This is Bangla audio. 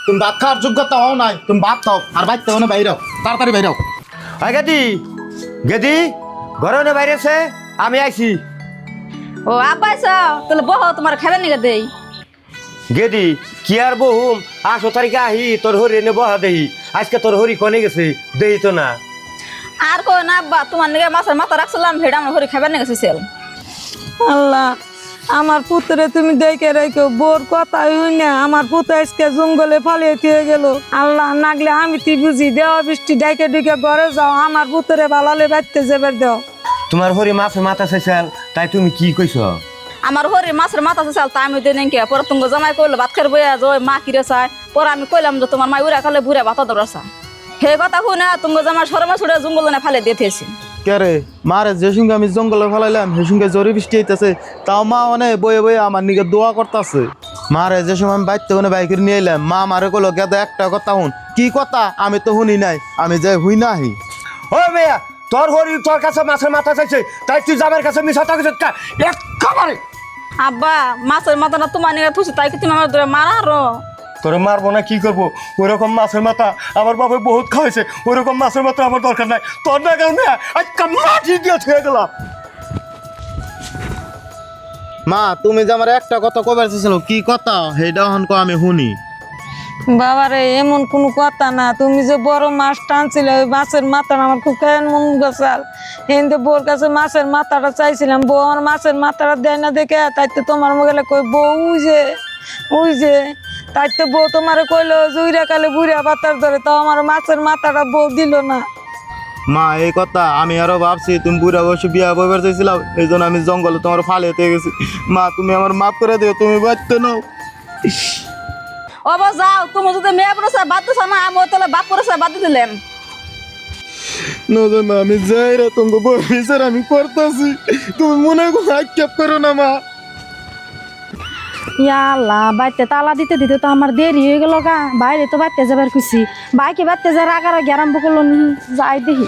তুমি ভাত খাওয়ার যোগ্যতা হও নাই, তুমি ভাত খাও আর বাইতে হও না, বাইরাও তাড়াতাড়ি বাইরাও। গেদি গেদি ঘরে না বাইরে আছে, আমি আইছি। ও আব্বা আইসা তাহলে বহ, তোমার খাবেন নিকে দেই। গেদি কি আর বহুম, 8 তারিখে আহি তোর হরি এনে বহা দেহি। আজকে তোর হরি কনে গেছে দেহি তো না। আর কই না আব্বা, তোমার নিকে মাছের মাথা রাখছিলাম, ভেড়া আমার ঘরে খাবেন নিকে ছিল। আল্লাহ, আমার পুত্রে তুমি দেখে রেখো, বোর কথা হই না, আমার পুত্র আজকে জঙ্গলে ফালিয়ে দিয়ে গেল। আল্লাহ, নাগলে আমি তুই বুঝি দেওয়া বৃষ্টি ডাইকে ডুকে ঘরে যাও, আমার পুত্রে ভালালে বাড়তে যাবার দাও। তোমার হরি মাছের মাথা চাইছাল, তাই তুমি কি কইছ? আমার হরি মাছের মাথা চাল তা আমি দিই নাকি। পরে তুমি জামাই কইলো ভাত খার বইয়া যায় মা কিরে চায়। পরে আমি কইলাম যে তোমার মা উড়া খালে বুড়া ভাত দৌড়া চায়। সেই কথা শুনে তুমি জামাই সরমা ছুড়ে জঙ্গলে ফালে দিয়েছি। কে রে মারে যে সঙ্গে আমি জঙ্গলে ফেলাইলাম সে সঙ্গে জরি বৃষ্টি হইতেছে, তাও মা অনেক বয়ে বয়ে আমার নিকে দোয়া করতেছে। মারে যে সময় আমি বাইতে ওনে বাইকের নিয়ে এলাম, মা মারে কইলো গেদা একটা কথা শুন। কি কথা? আমি তো শুনি নাই, আমি যাই হুই না আহি। ও মেয়া, তোর হরি তোর কাছে মাছের মাথা চাইছে, তাই তুই জামের কাছে মিছা টাকা একেবারে। আব্বা, মাছের মাথাটা তোমার নিকে থুছি, তাই কি তুমি আমার ধরে মারা আরো? তোরে মারবো না কি করবো? ওইরকম মাছের মাথা আমার বাবা বহুত খাওয়াইছে, ওইরকম মাছের মাথা আমার দরকার নাই। তোর না গেল মেয়া, আজকে মাটি দিয়ে ছুঁয়ে গেলাম। মা তুমি যে আমার একটা কথা কবার চেয়েছিল, কি কথা সেইটা এখন আমি শুনি। বাবারে, এমন কোনো কথা না, তুমি যে বড় মাছ টানছিলে ওই মাছের মাথাটা আমার খুব কেন মন গেছাল। কিন্তু বোর কাছে মাছের মাথাটা চাইছিলাম, বউ আমার মাছের মাথাটা দেয় না দেখে, তাইতে তোমার মুখে কই বউ ওই যে তাইতে বউ তোমার কইলো জুইরা কালে বুড়া পাতার ধরে, তাও আমার মাছের মাথাটা বউ দিল না। মা এই কথা আমি আরো ভাবছি, তুমি বুড়া বয়সে বিয়া বইবার চাইছিলাম, এই জন্য আমি জঙ্গলে তোমার ফালিয়ে গেছি। মা তুমি আমার মাফ করে দিও, তুমি বাঁচতে নাও। ও বা যাও, তুমি যদি মেয়ে পড়েছে বাদ দিছ না, আমি তাহলে বাপ পড়েছে বাদ দিয়ে দিলাম। না আমি যাই রে, তোমাকে বিচার আমি করতেছি, তুমি মনে কোনো আক্ষেপ করো না মা। আল্লাহ, বাইতে তালা দিতে দিতে তো আমার দেরি হয়ে গেল গা। বাইরে তো বাইতে যাবার খুশি, বাইকে বাইতে যা রাগারাগি আরম্ভ করলো নি, যাই দেখি।